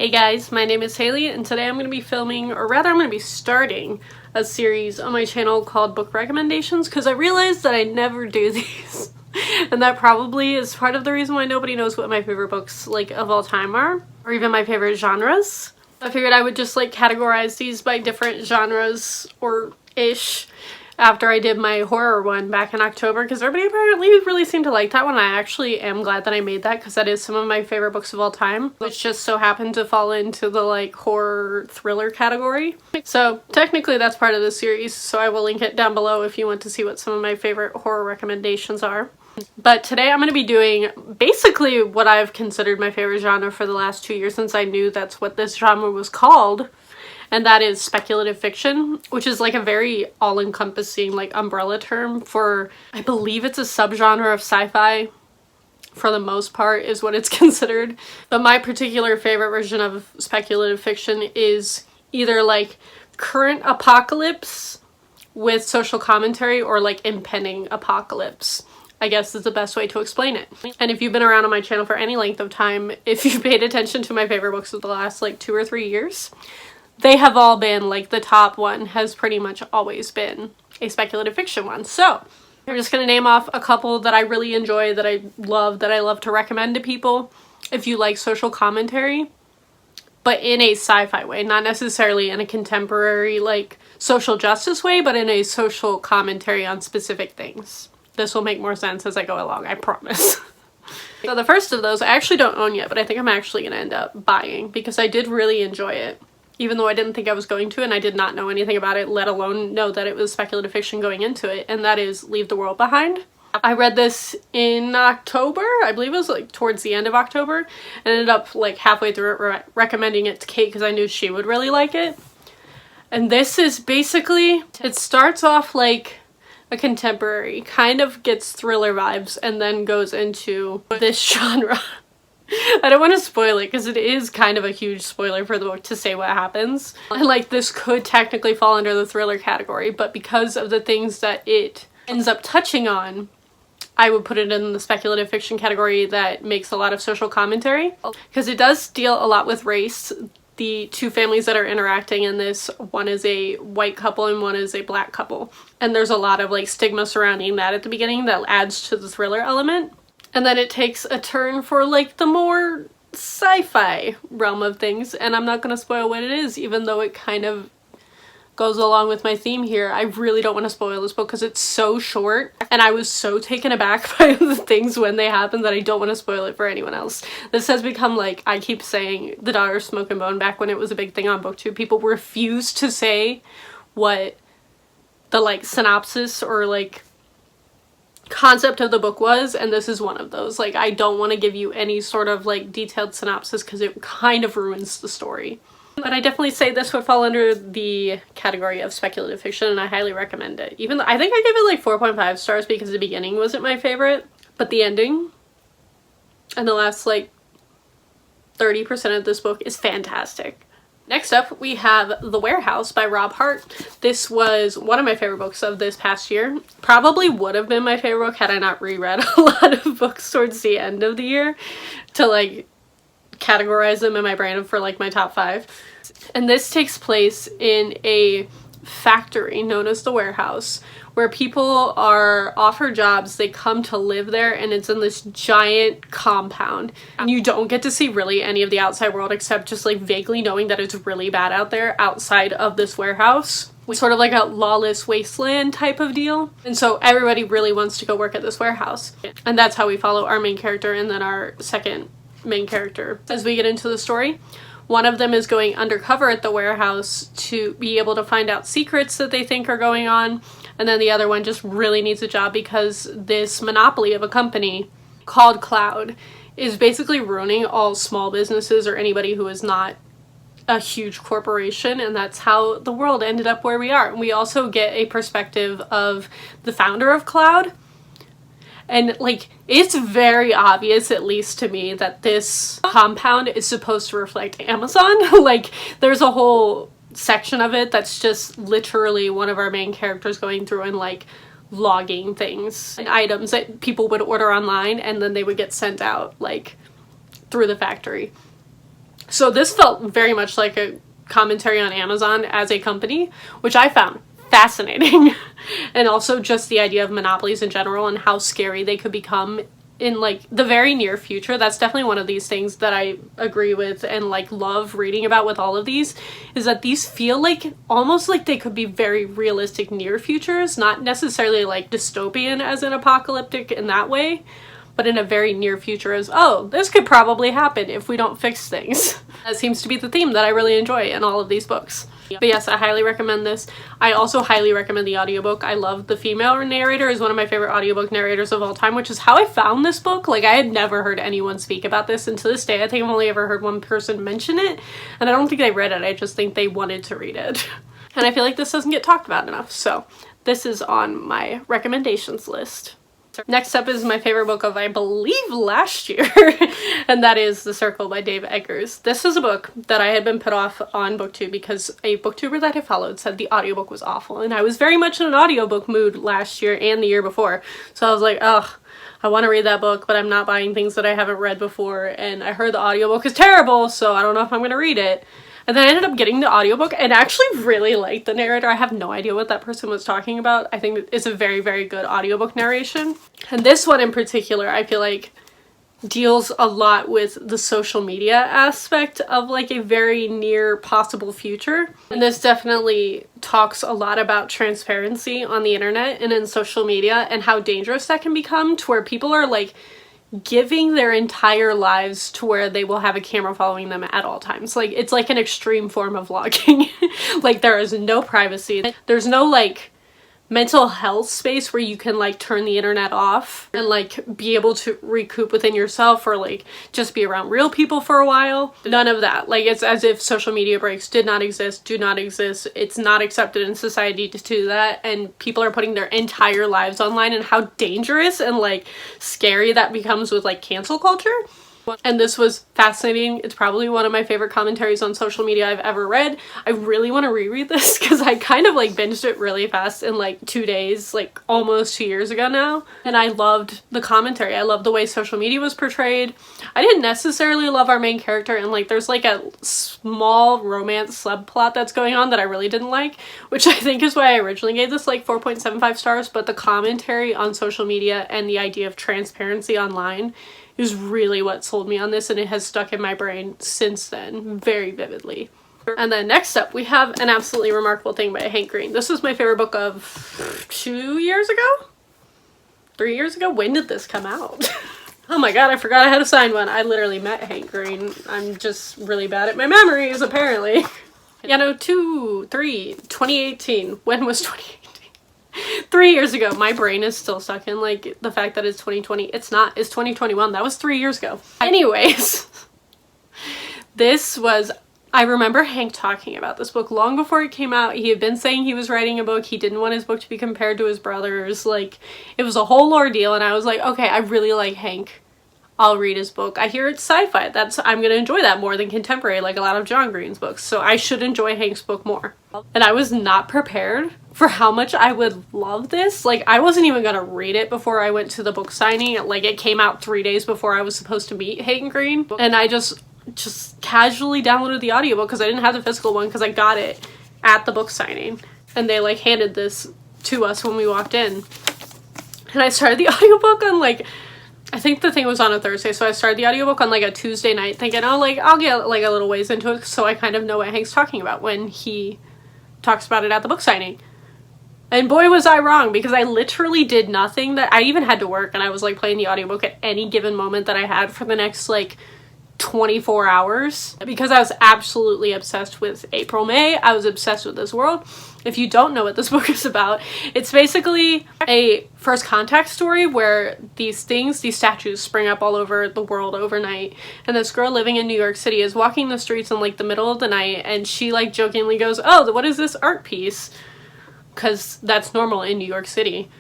Hey guys, my name is Haley and today I'm going to be filming, or rather I'm going to be starting a series on my channel called Book Recommendations because I realized that I never do these. And that probably is part of the reason why nobody knows what my favorite books of all time are, or even my favorite genres. I figured I would just categorize these by different genres or ish after I did my horror one back in October because everybody apparently really seemed to like that one. I actually am glad that I made that because that is some of my favorite books of all time, which just so happened to fall into the horror thriller category. So technically that's part of the series, so I will link it down below if you want to see what some of my favorite horror recommendations are. But today I'm going to be doing basically what I've considered my favorite genre for the last 2 years since I knew that's what this genre was called. And that is speculative fiction, which is a very all-encompassing umbrella term for, I believe it's a subgenre of sci-fi for the most part is what it's considered. But my particular favorite version of speculative fiction is either current apocalypse with social commentary or impending apocalypse, I guess is the best way to explain it. And if you've been around on my channel for any length of time, if you've paid attention to my favorite books of the last 2 or 3 years, they have all been the top one has pretty much always been a speculative fiction one. So I'm just going to name off a couple that I really enjoy, that I love to recommend to people if you like social commentary, but in a sci-fi way, not necessarily in a contemporary social justice way, but in a social commentary on specific things. This will make more sense as I go along, I promise. So the first of those I actually don't own yet, but I think I'm actually going to end up buying because I did really enjoy it. Even though I didn't think I was going to, and I did not know anything about it, let alone know that it was speculative fiction going into it, and that is Leave the World Behind. I read this in October, I believe it was towards the end of October, and ended up halfway through it recommending it to Kate because I knew she would really like it. And this is basically, it starts off like a contemporary, kind of gets thriller vibes, and then goes into this genre. I don't want to spoil it because it is kind of a huge spoiler for the book to say what happens. And this could technically fall under the thriller category, but because of the things that it ends up touching on, I would put it in the speculative fiction category that makes a lot of social commentary. Because it does deal a lot with race. The two families that are interacting in this, one is a white couple and one is a black couple. And there's a lot of stigma surrounding that at the beginning that adds to the thriller element. And then it takes a turn for the more sci-fi realm of things, and I'm not going to spoil what it is, even though it kind of goes along with my theme here. I really don't want to spoil this book because it's so short, and I was so taken aback by the things when they happen that I don't want to spoil it for anyone else. This has become I keep saying, the Daughter of Smoke and Bone back when it was a big thing on BookTube. People refused to say what the synopsis or concept of the book was, and this is one of those. I don't want to give you any sort of detailed synopsis because it kind of ruins the story. But I definitely say this would fall under the category of speculative fiction, and I highly recommend it. Even though I think I gave it 4.5 stars because the beginning wasn't my favorite, but the ending and the last 30% of this book is fantastic. Next up, we have The Warehouse by Rob Hart. This was one of my favorite books of this past year. Probably would have been my favorite book had I not reread a lot of books towards the end of the year to categorize them in my brain for my top 5. And this takes place in a factory known as The Warehouse, where people are offered jobs, they come to live there, and it's in this giant compound. And you don't get to see really any of the outside world except just vaguely knowing that it's really bad out there outside of this warehouse. It's sort of a lawless wasteland type of deal. And so everybody really wants to go work at this warehouse. And that's how we follow our main character and then our second main character as we get into the story. One of them is going undercover at the warehouse to be able to find out secrets that they think are going on. And then the other one just really needs a job because this monopoly of a company called Cloud is basically ruining all small businesses or anybody who is not a huge corporation. And that's how the world ended up where we are. And we also get a perspective of the founder of Cloud. And it's very obvious, at least to me, that this compound is supposed to reflect Amazon. There's a whole section of it that's just literally one of our main characters going through and logging things and items that people would order online, and then they would get sent out through the factory. So this felt very much like a commentary on Amazon as a company, which I found fascinating. And also just the idea of monopolies in general and how scary they could become in like the very near future. That's definitely one of these things that I agree with and like love reading about with all of these, is that these feel like almost like they could be very realistic near futures, not necessarily like dystopian as in apocalyptic in that way, but in a very near future as, oh, this could probably happen if we don't fix things. That seems to be the theme that I really enjoy in all of these books. But yes, I highly recommend this. I also highly recommend the audiobook. I love the female narrator, is one of my favorite audiobook narrators of all time, which is how I found this book. Like, I had never heard anyone speak about this, and to this day I think I've only ever heard one person mention it, and I don't think they read it, I just think they wanted to read it. And I feel like this doesn't get talked about enough, so this is on my recommendations list. Next up is my favorite book of, I believe, last year, and that is The Circle by Dave Eggers. This is a book that I had been put off on BookTube because a booktuber that I followed said the audiobook was awful, and I was very much in an audiobook mood last year and the year before, so I was like, ugh, I want to read that book, but I'm not buying things that I haven't read before, and I heard the audiobook is terrible, so I don't know if I'm going to read it. And then I ended up getting the audiobook and actually really liked the narrator. I have no idea what that person was talking about. I think it's a very, very good audiobook narration. And this one in particular, I feel like deals a lot with the social media aspect of like a very near possible future. And this definitely talks a lot about transparency on the internet and in social media and how dangerous that can become, to where people are like giving their entire lives to where they will have a camera following them at all times. Like, it's like an extreme form of vlogging. Like, there is no privacy. There's no like mental health space where you can like turn the internet off and like be able to recoup within yourself or like just be around real people for a while. None of that. Like, it's as if social media breaks did not exist, do not exist. It's not accepted in society to do that, and people are putting their entire lives online, and how dangerous and like scary that becomes with like cancel culture. And this was fascinating. It's probably one of my favorite commentaries on social media I've ever read. I really want to reread this because I kind of like binged it really fast in like 2 days, like almost 2 years ago now. And I loved the commentary. I loved the way social media was portrayed. I didn't necessarily love our main character, and like there's like a small romance subplot that's going on that I really didn't like, which I think is why I originally gave this like 4.75 stars. But the commentary on social media and the idea of transparency online is really what sold me on this, and it has stuck in my brain since then very vividly. And then next up we have An Absolutely Remarkable Thing by Hank Green. This was my favorite book of 2 years ago? 3 years ago? When did this come out? Oh my god, I forgot I had to sign one. I literally met Hank Green. I'm just really bad at my memories, apparently. Yeah, no, 2018. When was 2018? 3 years ago. My brain is still stuck in like the fact that it's 2020. It's not. It's 2021. That was 3 years ago. Anyways, this was, I remember Hank talking about this book long before it came out. He had been saying he was writing a book. He didn't want his book to be compared to his brother's. Like, it was a whole ordeal, and I was like, okay, I really like Hank. I'll read his book. I hear it's sci-fi. I'm gonna enjoy that more than contemporary, like a lot of John Green's books. So I should enjoy Hank's book more. And I was not prepared for how much I would love this. Like, I wasn't even gonna read it before I went to the book signing. Like, it came out 3 days before I was supposed to meet Hank Green. And I just casually downloaded the audiobook because I didn't have the physical one because I got it at the book signing. And they like handed this to us when we walked in. And I started the audiobook on like, I think the thing was on a Thursday, so I started the audiobook on like a Tuesday night thinking, oh, like I'll get like a little ways into it so I kind of know what Hank's talking about when he talks about it at the book signing. And boy was I wrong, because I literally did nothing. That I even had to work, and I was like playing the audiobook at any given moment that I had for the next like 24 hours because I was absolutely obsessed with April May. I was obsessed with this world. If you don't know what this book is about, it's basically a first contact story where these statues spring up all over the world overnight, and this girl living in New York City is walking the streets in like the middle of the night, and she like jokingly goes, oh, what is this art piece? Because that's normal in New York City.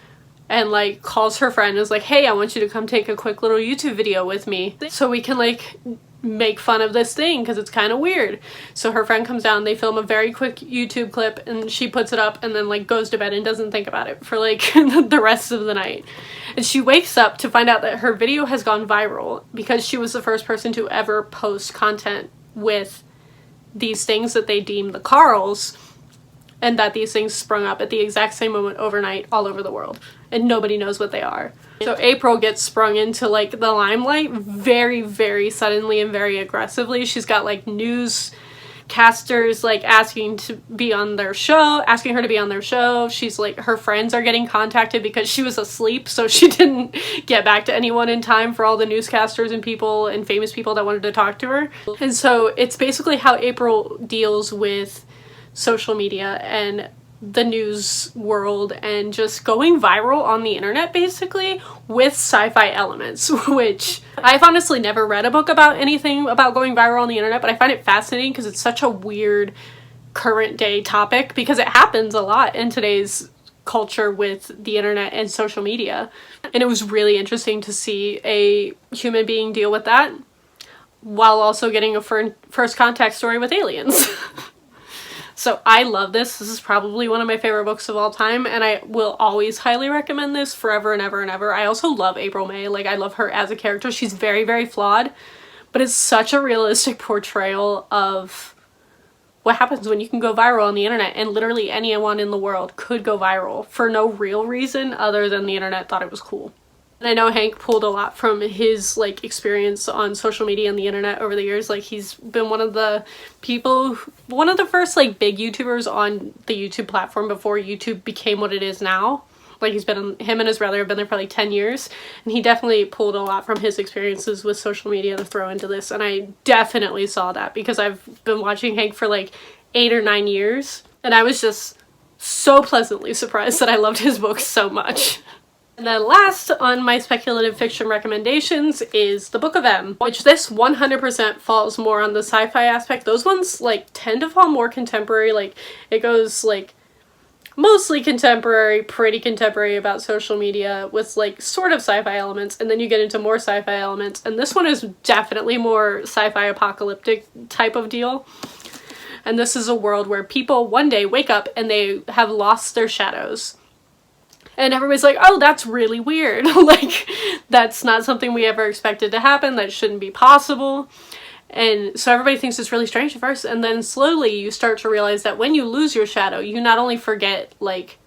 And like calls her friend and is like, hey, I want you to come take a quick little YouTube video with me so we can like make fun of this thing because it's kind of weird. So her friend comes down, they film a very quick YouTube clip, and she puts it up and then like goes to bed and doesn't think about it for like the rest of the night. And she wakes up to find out that her video has gone viral because she was the first person to ever post content with these things that they deem the Carls, and that these things sprung up at the exact same moment overnight all over the world, and nobody knows what they are. So April gets sprung into like the limelight very, very suddenly and very aggressively. She's got like newscasters like asking her to be on their show. She's like, her friends are getting contacted because she was asleep, so she didn't get back to anyone in time for all the newscasters and people and famous people that wanted to talk to her. And so it's basically how April deals with social media and the news world and just going viral on the internet, basically, with sci-fi elements, which I've honestly never read a book about anything about going viral on the internet, but I find it fascinating because it's such a weird current day topic, because it happens a lot in today's culture with the internet and social media. And it was really interesting to see a human being deal with that while also getting a first contact story with aliens. So I love this. This is probably one of my favorite books of all time, and I will always highly recommend this forever and ever and ever. I also love April May. Like, I love her as a character. She's very, very flawed, but it's such a realistic portrayal of what happens when you can go viral on the internet, and literally anyone in the world could go viral for no real reason other than the internet thought it was cool. And I know Hank pulled a lot from his like experience on social media and the internet over the years. Like, he's been one of the first like big YouTubers on the YouTube platform before YouTube became what it is now. Like, him and his brother have been there for like 10 years, and he definitely pulled a lot from his experiences with social media to throw into this. And I definitely saw that because I've been watching Hank for like 8 or 9 years, and I was just so pleasantly surprised that I loved his books so much. And then last on my speculative fiction recommendations is The Book of M, which this 100% falls more on the sci-fi aspect. Those ones like tend to fall more contemporary. Like, it goes like mostly contemporary, pretty contemporary about social media with like sort of sci-fi elements, and then you get into more sci-fi elements. And this one is definitely more sci-fi apocalyptic type of deal. And this is a world where people one day wake up and they have lost their shadows. And everybody's like, oh, that's really weird. Like, that's not something we ever expected to happen. That shouldn't be possible. And so everybody thinks it's really strange at first. And then slowly you start to realize that when you lose your shadow, you not only forget, like,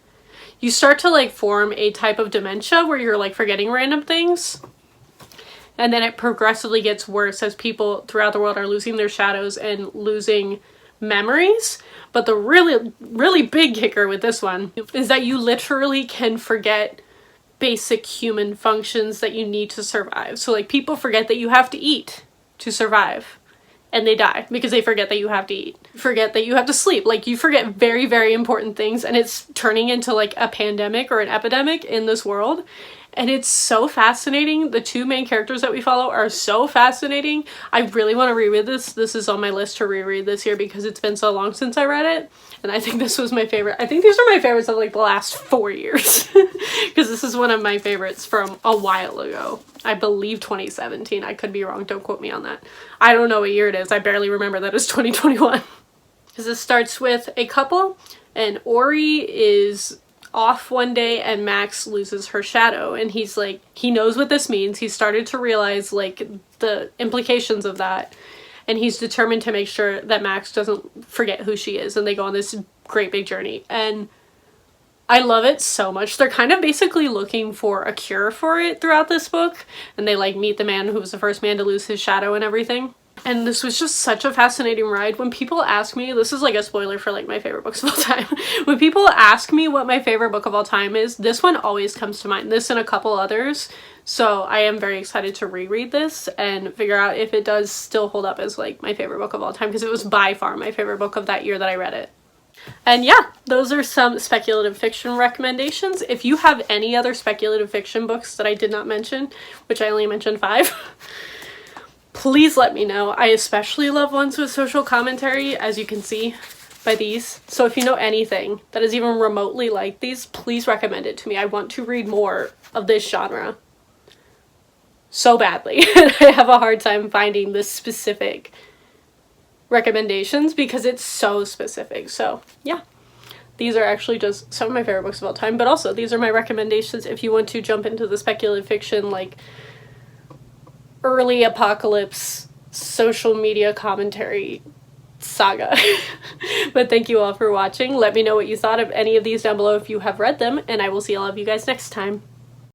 you start to, like, form a type of dementia where you're, like, forgetting random things. And then it progressively gets worse as people throughout the world are losing their shadows and losing memories. But the really, really big kicker with this one is that you literally can forget basic human functions that you need to survive. So like, people forget that you have to eat to survive, and they die because they forget that you have to eat. Forget that you have to sleep. Like, you forget very, very important things, and it's turning into like a pandemic or an epidemic in this world. And it's so fascinating. The two main characters that we follow are so fascinating. I really want to reread this. This is on my list to reread this year because it's been so long since I read it. And I think this was my favorite. I think these are my favorites of like the last 4 years. Because this is one of my favorites from a while ago. I believe 2017. I could be wrong. Don't quote me on that. I don't know what year it is. I barely remember that it's 2021. Because it starts with a couple, and Ori is off one day and Max loses her shadow, and he's like, he knows what this means. He started to realize like the implications of that, and he's determined to make sure that Max doesn't forget who she is, and they go on this great big journey. And I love it so much. They're kind of basically looking for a cure for it throughout this book, and they like meet the man who was the first man to lose his shadow and everything. And this was just such a fascinating ride. When people ask me, this is like a spoiler for like my favorite books of all time. When people ask me what my favorite book of all time is, this one always comes to mind. This and a couple others. So I am very excited to reread this and figure out if it does still hold up as like my favorite book of all time, because it was by far my favorite book of that year that I read it. And yeah, those are some speculative fiction recommendations. If you have any other speculative fiction books that I did not mention, which I only mentioned 5, please let me know. I especially love ones with social commentary, as you can see by these. So if you know anything that is even remotely like these, please recommend it to me. I want to read more of this genre so badly. I have a hard time finding this specific recommendations because it's so specific. So yeah, these are actually just some of my favorite books of all time, but also these are my recommendations if you want to jump into the speculative fiction, like early apocalypse social media commentary saga. But thank you all for watching. Let me know what you thought of any of these down below if you have read them, and I will see all of you guys next time.